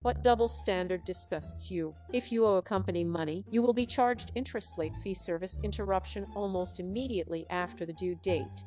What double standard disgusts you? If you owe a company money, you will be charged interest late fee service interruption almost immediately after the due date.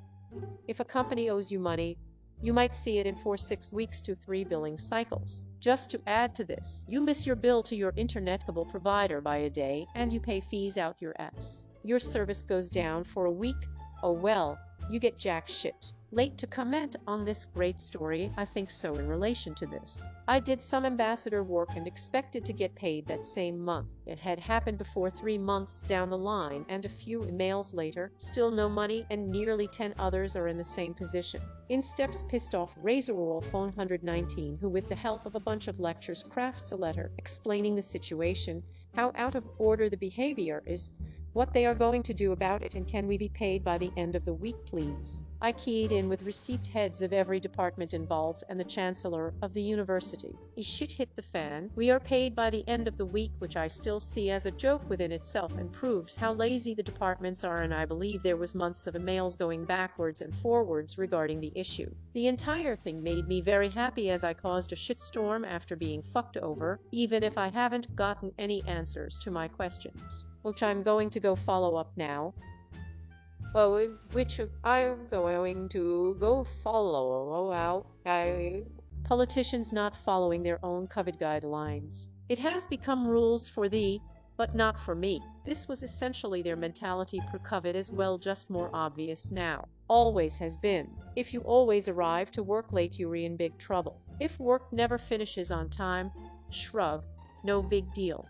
If a company owes you money, you might see it in 6 weeks to 3 billing cycles. Just to add to this, you miss your bill to your internet cable provider by a day and you pay fees out your ass. Your service goes down for a week. Oh well, you get jack shit. Late to comment on this great story, I think so in relation to this. I did some ambassador work and expected to get paid that same month. It had happened before 3 months down the line, and a few emails later, still no money, and nearly 10 others are in the same position. In steps pissed off Razorwolf phone 119, who with the help of a bunch of lectures crafts a letter explaining the situation, how out of order the behavior is, what they are going to do about it, and can we be paid by the end of the week please. I keyed in with receipt heads of every department involved and the chancellor of the university. Shit hit the fan. We are paid by the end of the week, which I still see as a joke within itself and proves how lazy the departments are, and I believe there was months of emails going backwards and forwards regarding the issue. The entire thing made me very happy as I caused a shitstorm after being fucked over, even if I haven't gotten any answers to my questions, which I'm going to go follow up now. Well, which I'm going to go follow out. Politicians not following their own COVID guidelines. It has become rules for thee, but not for me. This was essentially their mentality pre-COVID as well, just more obvious now. Always has been. If you always arrive to work late, you're in big trouble. If work never finishes on time, shrug, no big deal.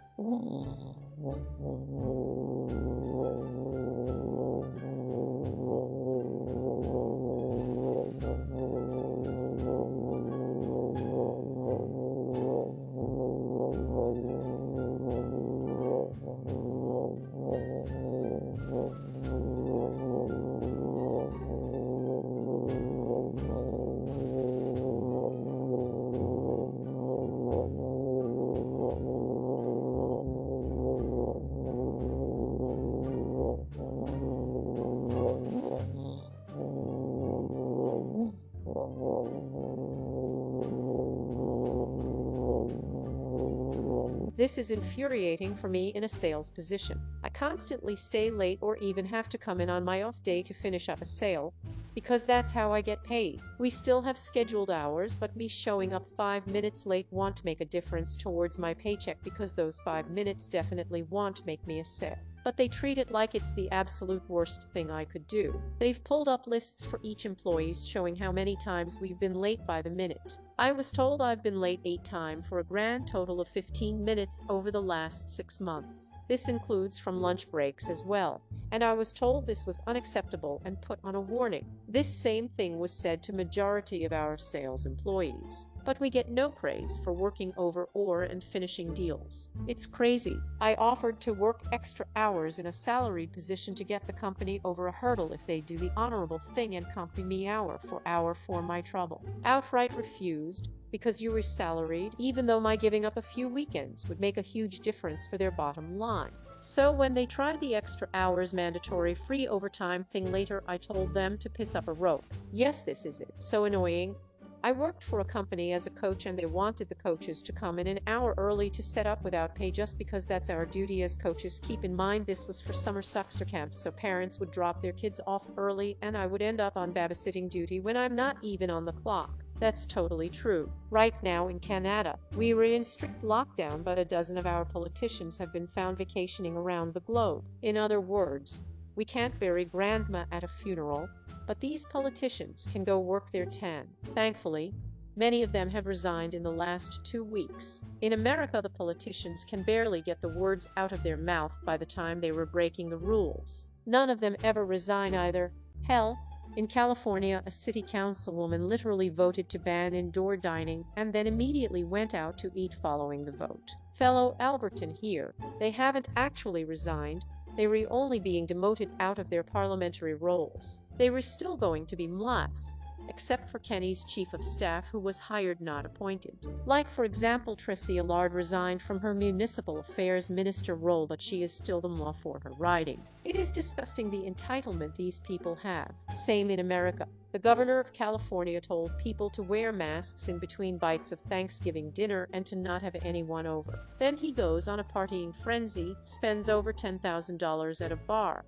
This is infuriating for me in a sales position. I constantly stay late or even have to come in on my off day to finish up a sale, because that's how I get paid. We still have scheduled hours, but me showing up 5 minutes late won't make a difference towards my paycheck, because those 5 minutes definitely won't make me a sale. But they treat it like it's the absolute worst thing I could do. They've pulled up lists for each employee showing how many times we've been late by the minute. I was told I've been late 8 times for a grand total of 15 minutes over the last 6 months. This includes from lunch breaks as well, and I was told this was unacceptable and put on a warning. This same thing was said to majority of our sales employees. But we get no praise for working over and finishing deals. It's crazy. I offered to work extra hours in a salaried position to get the company over a hurdle if they do the honorable thing and comp me hour for my trouble. Outright refused, because you were salaried, even though my giving up a few weekends would make a huge difference for their bottom line. So when they tried the extra hours mandatory free overtime thing later, I told them to piss up a rope. Yes, this is it. So annoying. I worked for a company as a coach, and they wanted the coaches to come in an hour early to set up without pay just because that's our duty as coaches. Keep in mind this was for summer soccer camps, so parents would drop their kids off early and I would end up on babysitting duty when I'm not even on the clock. That's totally true. Right now in Canada, we were in strict lockdown, but a dozen of our politicians have been found vacationing around the globe. In other words, we can't bury grandma at a funeral, but these politicians can go work their tan. Thankfully, many of them have resigned in the last 2 weeks. In America, the politicians can barely get the words out of their mouth by the time they were breaking the rules. None of them ever resign either. Hell, in California, a city councilwoman literally voted to ban indoor dining and then immediately went out to eat following the vote. Fellow Albertan here, they haven't actually resigned. They were only being demoted out of their parliamentary roles. They were still going to be mlats. except for Kenny's chief of staff, who was hired not appointed. Like, for example, Tracy Allard resigned from her municipal affairs minister role, but she is still the law for her riding. It is disgusting the entitlement these people have. Same in America. The governor of California told people to wear masks in between bites of Thanksgiving dinner and to not have anyone over. Then he goes on a partying frenzy, spends over $10,000 at a bar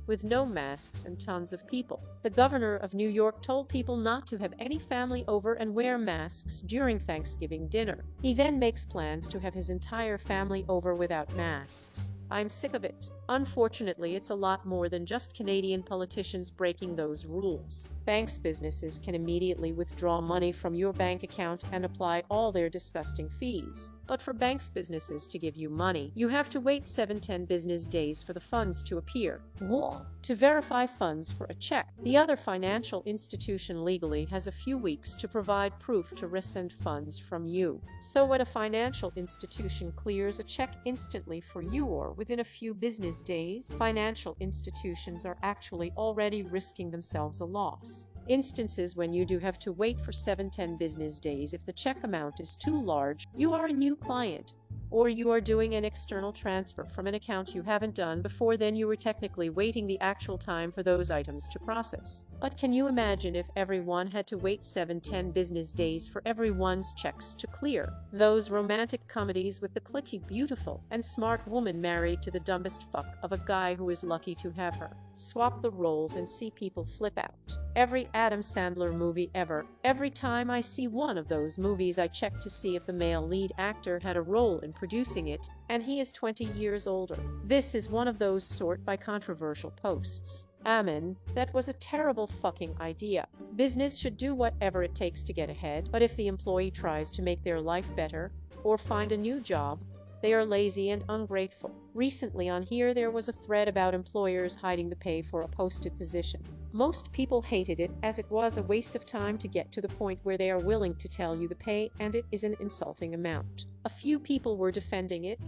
with no masks and tons of people. The governor of New York told people not to have any family over and wear masks during Thanksgiving dinner. He then makes plans to have his entire family over without masks. I'm sick of it. Unfortunately, it's a lot more than just Canadian politicians breaking those rules. Banks businesses can immediately withdraw money from your bank account and apply all their disgusting fees. But for banks businesses to give you money, you have to wait 7-10 business days for the funds to appear. To verify funds for a check, the other financial institution legally has a few weeks to provide proof to rescind funds from you. So when a financial institution clears a check instantly for you or within a few business days, financial institutions are actually already risking themselves a loss. Instances when you do have to wait for 7-10 business days if the check amount is too large, you are a new client, or you are doing an external transfer from an account you haven't done before, then you were technically waiting the actual time for those items to process. But can you imagine if everyone had to wait 7-10 business days for everyone's checks to clear? Those romantic comedies with the cliquey, beautiful, and smart woman married to the dumbest fuck of a guy who is lucky to have her. Swap the roles and see people flip out. Every Adam Sandler movie ever. Every time I see one of those movies, I check to see if the male lead actor had a role in producing it, and he is 20 years older. This is one of those sort by controversial posts. Ammon, that was a terrible fucking idea. Business should do whatever it takes to get ahead, but if the employee tries to make their life better or find a new job, they are lazy and ungrateful. Recently on here there was a thread about employers hiding the pay for a posted position. Most people hated it, as it was a waste of time to get to the point where they are willing to tell you the pay, and it is an insulting amount. A few people were defending it.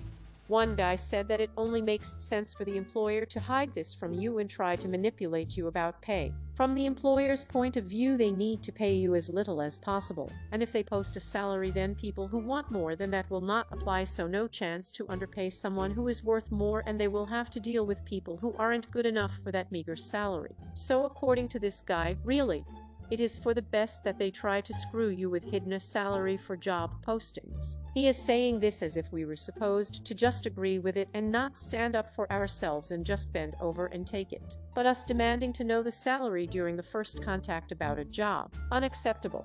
One guy said that it only makes sense for the employer to hide this from you and try to manipulate you about pay. From the employer's point of view, they need to pay you as little as possible, and if they post a salary, then people who want more than that will not apply, so no chance to underpay someone who is worth more, and they will have to deal with people who aren't good enough for that meager salary. So according to this guy, really, it is for the best that they try to screw you with hidden a salary for job postings. He is saying this as if we were supposed to just agree with it and not stand up for ourselves and just bend over and take it. But us demanding to know the salary during the first contact about a job. Unacceptable.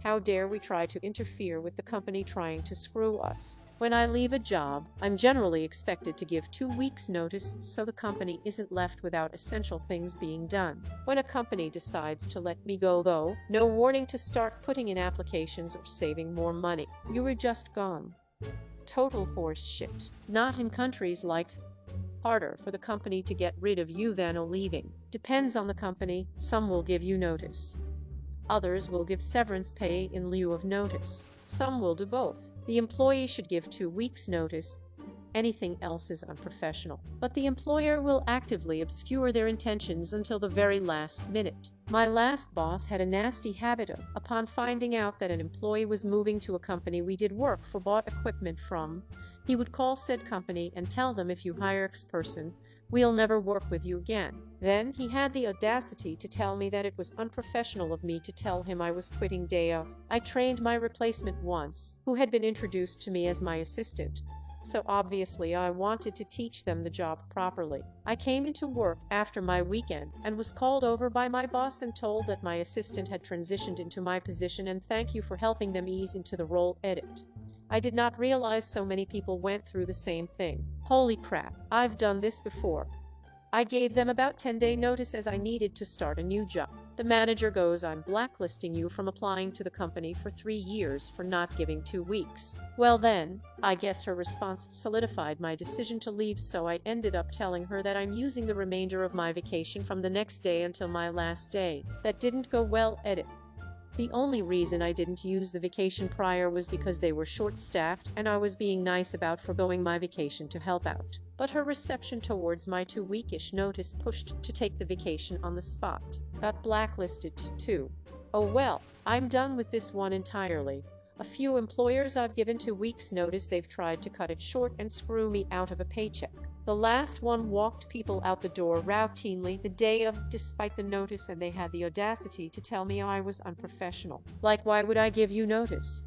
How dare we try to interfere with the company trying to screw us? When I leave a job, I'm generally expected to give 2 weeks' notice so the company isn't left without essential things being done. When a company decides to let me go, though, no warning to start putting in applications or saving more money. You were just gone. Total horse shit. Not in countries like harder for the company to get rid of you than a leaving. Depends on the company. Some will give you notice. Others will give severance pay in lieu of notice. Some will do both. The employee should give 2 weeks' notice. Anything else is unprofessional. But the employer will actively obscure their intentions until the very last minute. My last boss had a nasty habit of, upon finding out that an employee was moving to a company we did work for, bought equipment from, he would call said company and tell them, if you hire X person, we'll never work with you again. Then he had the audacity to tell me that it was unprofessional of me to tell him I was quitting day of. I trained my replacement once, who had been introduced to me as my assistant, so obviously I wanted to teach them the job properly. I came into work after my weekend and was called over by my boss and told that my assistant had transitioned into my position and thank you for helping them ease into the role. Edit. I did not realize so many people went through the same thing. Holy crap, I've done this before. I gave them about 10-day notice as I needed to start a new job. The manager goes, I'm blacklisting you from applying to the company for 3 years for not giving 2 weeks. Well then, I guess her response solidified my decision to leave, so I ended up telling her that I'm using the remainder of my vacation from the next day until my last day. That didn't go well. Edit. The only reason I didn't use the vacation prior was because they were short-staffed and I was being nice about forgoing my vacation to help out. But her reception towards my 2-weekish notice pushed to take the vacation on the spot. Got blacklisted too. Oh well, I'm done with this one entirely. A few employers I've given 2 weeks' notice, they've tried to cut it short and screw me out of a paycheck. The last one walked people out the door routinely the day of despite the notice, and they had the audacity to tell me I was unprofessional. Like, why would I give you notice?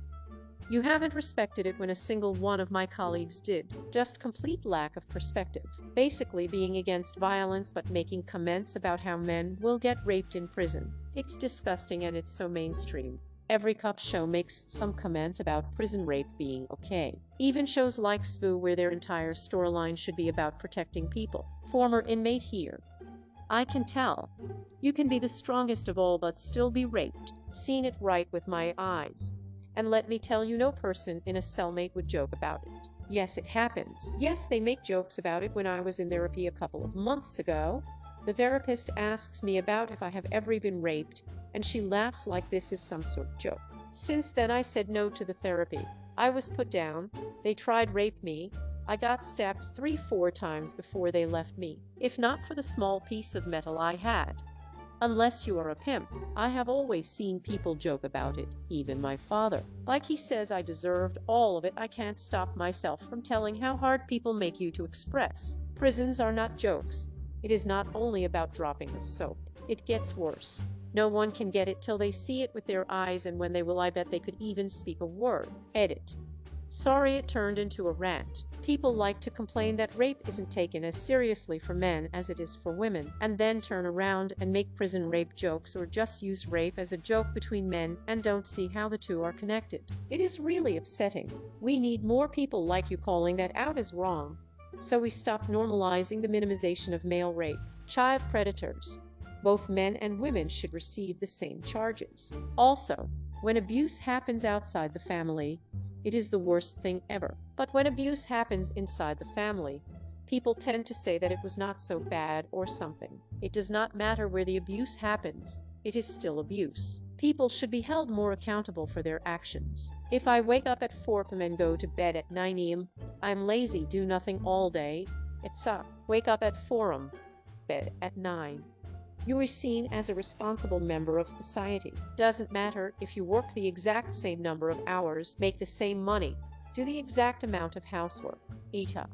You haven't respected it when a single one of my colleagues did. Just complete lack of perspective. Basically being against violence but making comments about how men will get raped in prison. It's disgusting and it's so mainstream. Every cop show makes some comment about prison rape being okay. Even shows like SVU, where their entire storyline should be about protecting people. Former inmate here. I can tell. You can be the strongest of all but still be raped. Seen it right with my eyes. And let me tell you, no person in a cellmate would joke about it. Yes, it happens. Yes, they make jokes about it. When I was in therapy a couple of months ago, the therapist asks me about if I have ever been raped, and she laughs like this is some sort of joke. Since then I said no to the therapy. I was put down. They tried rape me. I got stabbed 3-4 times before they left me, if not for the small piece of metal I had. Unless you are a pimp. I have always seen people joke about it, even my father. Like he says I deserved all of it. I can't stop myself from telling how hard people make you to express. Prisons are not jokes. It is not only about dropping the soap. It gets worse. No one can get it till they see it with their eyes, and when they will, I bet they could even speak a word. Edit. Sorry it turned into a rant. People like to complain that rape isn't taken as seriously for men as it is for women, and then turn around and make prison rape jokes, or just use rape as a joke between men and don't see how the two are connected. It is really upsetting. We need more people like you calling that out as wrong, so we stop normalizing the minimization of male rape. Child predators. Both men and women should receive the same charges. Also, when abuse happens outside the family, it is the worst thing ever. But when abuse happens inside the family, people tend to say that it was not so bad or something. It does not matter where the abuse happens, it is still abuse. People should be held more accountable for their actions. If I wake up at 4 p.m. and go to bed at 9 a.m., I'm lazy, do nothing all day, etc. Wake up at 4 a.m., bed at 9. You are seen as a responsible member of society. Doesn't matter if you work the exact same number of hours, make the same money, do the exact amount of housework. Eta.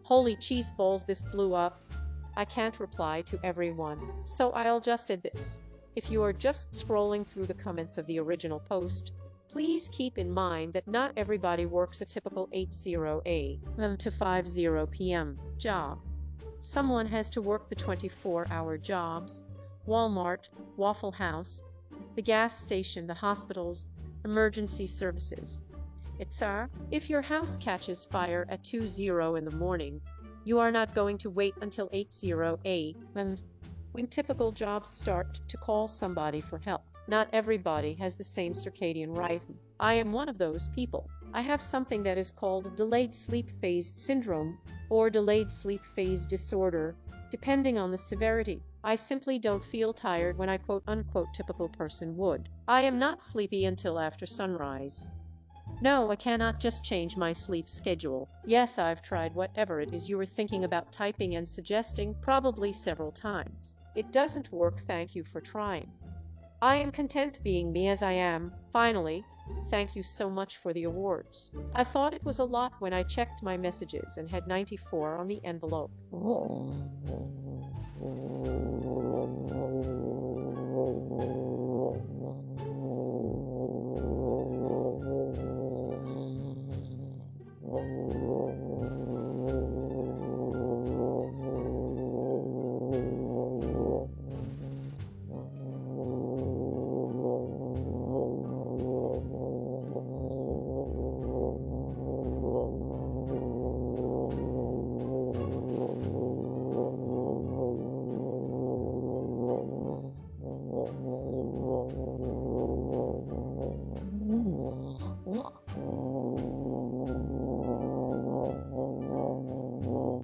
Holy cheese balls, this blew up. I can't reply to everyone, so I'll just add this. If you are just scrolling through the comments of the original post, please keep in mind that not everybody works a typical 8:00 a.m. to 5:00 p.m. job. Someone has to work the 24-hour jobs: Walmart, Waffle House, the gas station, the hospitals, emergency services, etc. If your house catches fire at 2:00 in the morning, you are not going to wait until 8:00 a.m. when typical jobs start to call somebody for help. Not everybody has the same circadian rhythm. I am one of those people. I have something that is called delayed sleep phase syndrome or delayed sleep phase disorder, depending on the severity. I simply don't feel tired when I quote-unquote typical person would. I am not sleepy until after sunrise. No, I cannot just change my sleep schedule. Yes, I've tried whatever it is you were thinking about typing and suggesting, probably several times. It doesn't work. Thank you for trying. I am content being me as I am. Finally, thank you so much for the awards. I thought it was a lot when I checked my messages and had 94 on the envelope.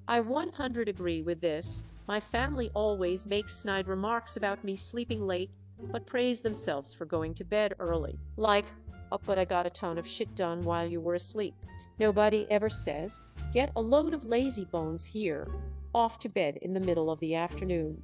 I 100% agree with this. My family always makes snide remarks about me sleeping late, but praise themselves for going to bed early. Like, oh, but I got a ton of shit done while you were asleep. Nobody ever says, get a load of lazy bones here, off to bed in the middle of the afternoon.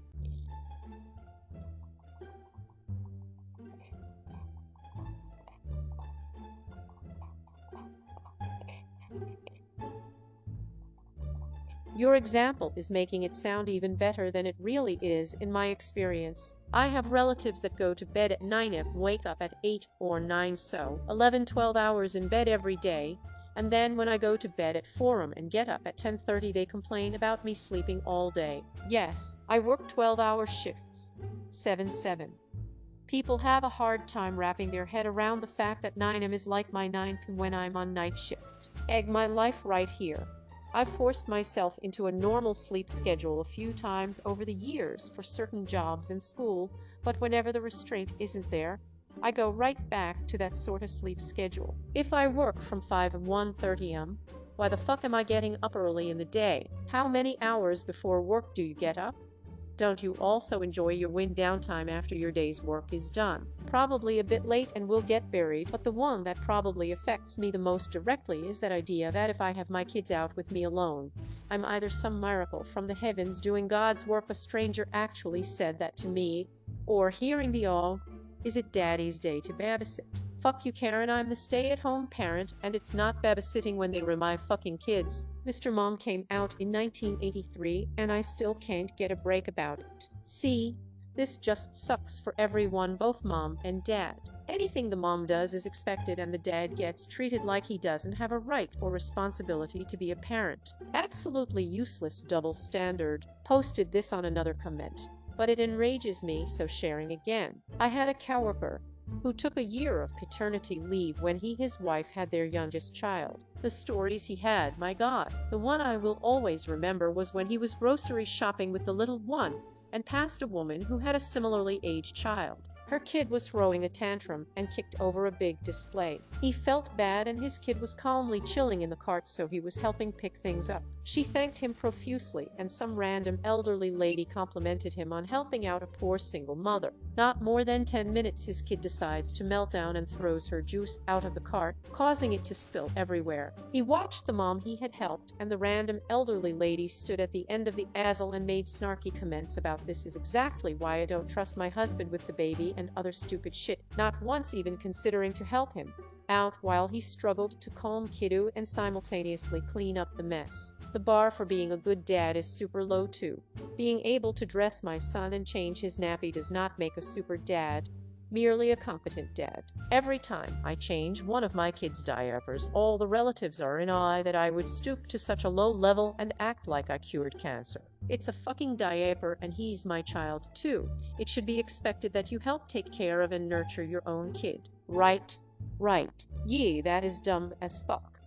Your example is making it sound even better than it really is in my experience. I have relatives that go to bed at 9 and wake up at 8 or 9, so 11-12 hours in bed every day, and then when I go to bed at 4 and get up at 10:30 they complain about me sleeping all day. Yes, I work 12-hour shifts. 7-7. People have a hard time wrapping their head around the fact that 9 is like my 9 when I'm on night shift. Egg my life right here. I've forced myself into a normal sleep schedule a few times over the years for certain jobs and school, but whenever the restraint isn't there, I go right back to that sort of sleep schedule. If I work from 5 to 1:30 am, why the fuck am I getting up early in the day? How many hours before work do you get up? Don't you also enjoy your wind downtime after your day's work is done? Probably a bit late and will get buried, but the one that probably affects me the most directly is that idea that if I have my kids out with me alone, I'm either some miracle from the heavens doing God's work. A stranger actually said that to me, or hearing the "oh, is it daddy's day to babysit?" Fuck you, Karen, I'm the stay-at-home parent, and it's not babysitting when they were my fucking kids. Mr. Mom came out in 1983, and I still can't get a break about it. See, this just sucks for everyone, both mom and dad. Anything the mom does is expected, and the dad gets treated like he doesn't have a right or responsibility to be a parent. Absolutely useless double standard. Posted this on another comment, but it enrages me, so sharing again. I had a coworker who took a year of paternity leave when his wife had their youngest child. The stories he had, my God. The one I will always remember was when he was grocery shopping with the little one and passed a woman who had a similarly aged child. Her kid was throwing a tantrum and kicked over a big display. He felt bad, and his kid was calmly chilling in the cart, so he was helping pick things up. She thanked him profusely, and some random elderly lady complimented him on helping out a poor single mother. Not more than 10 minutes, his kid decides to melt down and throws her juice out of the cart, causing it to spill everywhere. He watched the mom he had helped, and the random elderly lady stood at the end of the aisle and made snarky comments about "this is exactly why I don't trust my husband with the baby," and other stupid shit, not once even considering to help him out while he struggled to calm kiddo and simultaneously clean up the mess. The bar for being a good dad is super low too. Being able to dress my son and change his nappy does not make a super dad, merely a competent dad. Every time I change one of my kids' diapers, all the relatives are in awe that I would stoop to such a low level and act like I cured cancer. It's a fucking diaper, and he's my child too. It should be expected that you help take care of and nurture your own kid. Right? Right. Yee, that is dumb as fuck.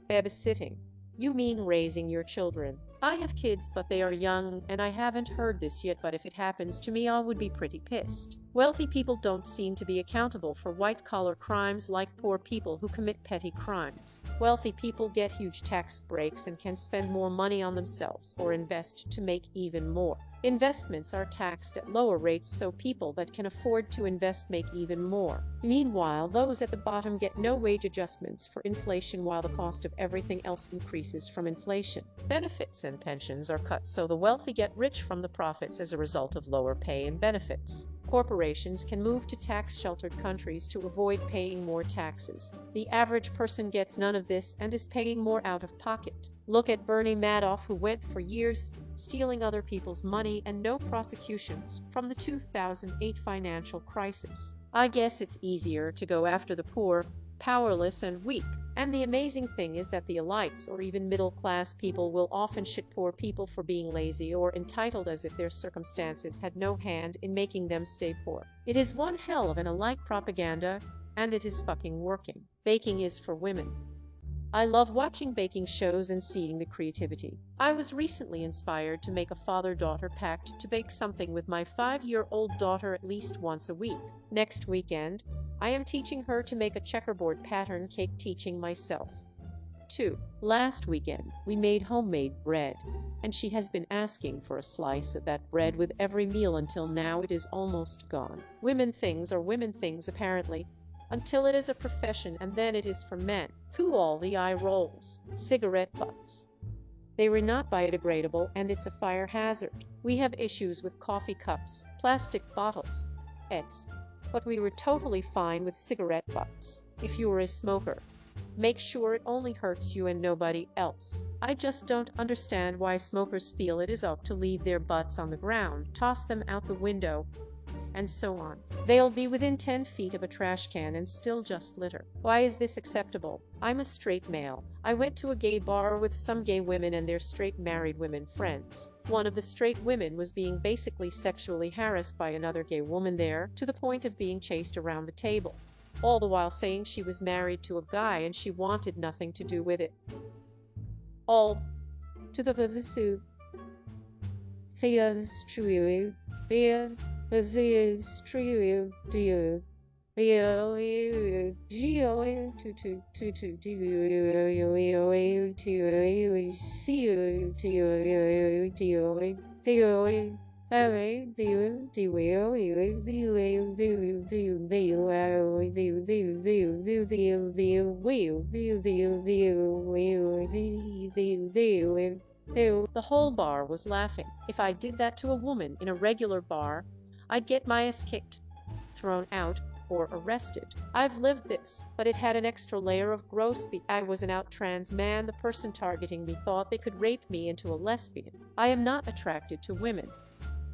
Babysitting. You mean raising your children. I have kids, but they are young, and I haven't heard this yet, but if it happens to me, I would be pretty pissed. Wealthy people don't seem to be accountable for white-collar crimes like poor people who commit petty crimes. Wealthy people get huge tax breaks and can spend more money on themselves or invest to make even more. Investments are taxed at lower rates, so people that can afford to invest make even more. Meanwhile, those at the bottom get no wage adjustments for inflation, while the cost of everything else increases from inflation. Benefits and pensions are cut, so the wealthy get rich from the profits as a result of lower pay and benefits. Corporations can move to tax-sheltered countries to avoid paying more taxes. The average person gets none of this and is paying more out of pocket. Look at Bernie Madoff, who went for years stealing other people's money and no prosecutions from the 2008 financial crisis. I guess it's easier to go after the poor, powerless, and weak. And the amazing thing is that the elites or even middle-class people will often shit poor people for being lazy or entitled, as if their circumstances had no hand in making them stay poor. It is one hell of an elite propaganda, and it is fucking working. Baking is for women. I love watching baking shows and seeing the creativity. I was recently inspired to make a father-daughter pact to bake something with my 5-year-old daughter at least once a week. Next weekend, I am teaching her to make a checkerboard pattern cake, teaching myself. 2. Last weekend, we made homemade bread, and she has been asking for a slice of that bread with every meal until now it is almost gone. Women things are women things, apparently, until it is a profession, and then it is for men. Who all the eye rolls. Cigarette butts. They were not biodegradable, and it's a fire hazard. We have issues with coffee cups, plastic bottles, but we were totally fine with cigarette butts. If you were a smoker, Make sure it only hurts you and nobody else. I just don't understand why smokers feel it is up to leave their butts on the ground, toss them out the window, and so on. They'll be within 10 feet of a trash can and still just litter. Why is this acceptable? I'm a straight male. I went to a gay bar with some gay women and their straight married women friends. One of the straight women was being basically sexually harassed by another gay woman there, to the point of being chased around the table, all the while saying she was married to a guy and she wanted nothing to do with it. All to the Visu. Thea's true. As is true, do you? The whole bar was laughing. If I did that to a woman in a regular bar, I'd get my ass kicked, thrown out, or arrested. I've lived this, but it had an extra layer of gross. I was an out trans man. The person targeting me thought they could rape me into a lesbian. I am not attracted to women.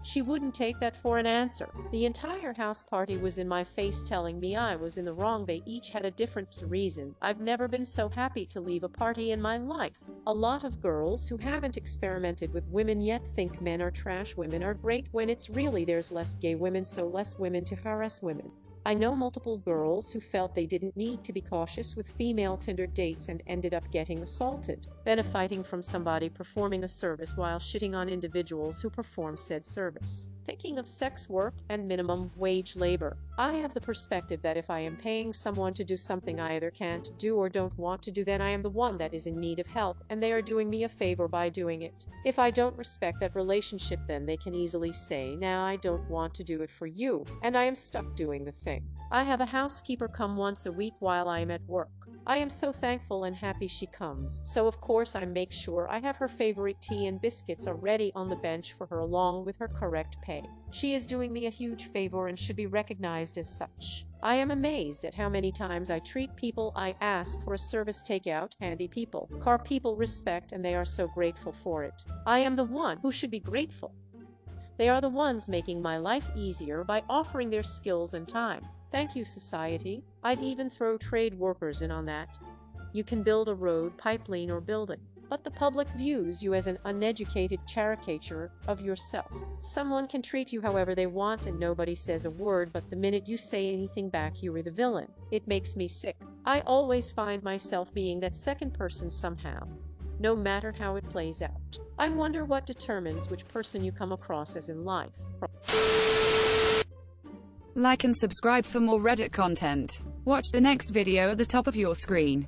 She wouldn't take that for an answer. The entire house party was in my face telling me I was in the wrong. They each had a different reason. I've never been so happy to leave a party in my life. A lot of girls who haven't experimented with women yet think men are trash. Women are great, when it's really there's less gay women, so less women to harass women. I know multiple girls who felt they didn't need to be cautious with female Tinder dates and ended up getting assaulted, benefiting from somebody performing a service while shitting on individuals who perform said service. Thinking of sex work and minimum wage labor, I have the perspective that if I am paying someone to do something I either can't do or don't want to do, then I am the one that is in need of help, and they are doing me a favor by doing it. If I don't respect that relationship, then they can easily say, "Now I don't want to do it for you," and I am stuck doing the thing. I have a housekeeper come once a week while I am at work. I am so thankful and happy she comes, so of course I make sure I have her favorite tea and biscuits are ready on the bench for her along with her correct pay. She is doing me a huge favor and should be recognized as such. I am amazed at how many times I treat people I ask for a service, takeout, handy people, car people respect, and they are so grateful for it. I am the one who should be grateful. They are the ones making my life easier by offering their skills and time. Thank you, society. I'd even throw trade workers in on that. You can build a road, pipeline, or building, but the public views you as an uneducated caricature of yourself. Someone can treat you however they want and nobody says a word, but the minute you say anything back, you're the villain. It makes me sick. I always find myself being that second person somehow, no matter how it plays out. I wonder what determines which person you come across as in life. Like and subscribe for more Reddit content. Watch the next video at the top of your screen.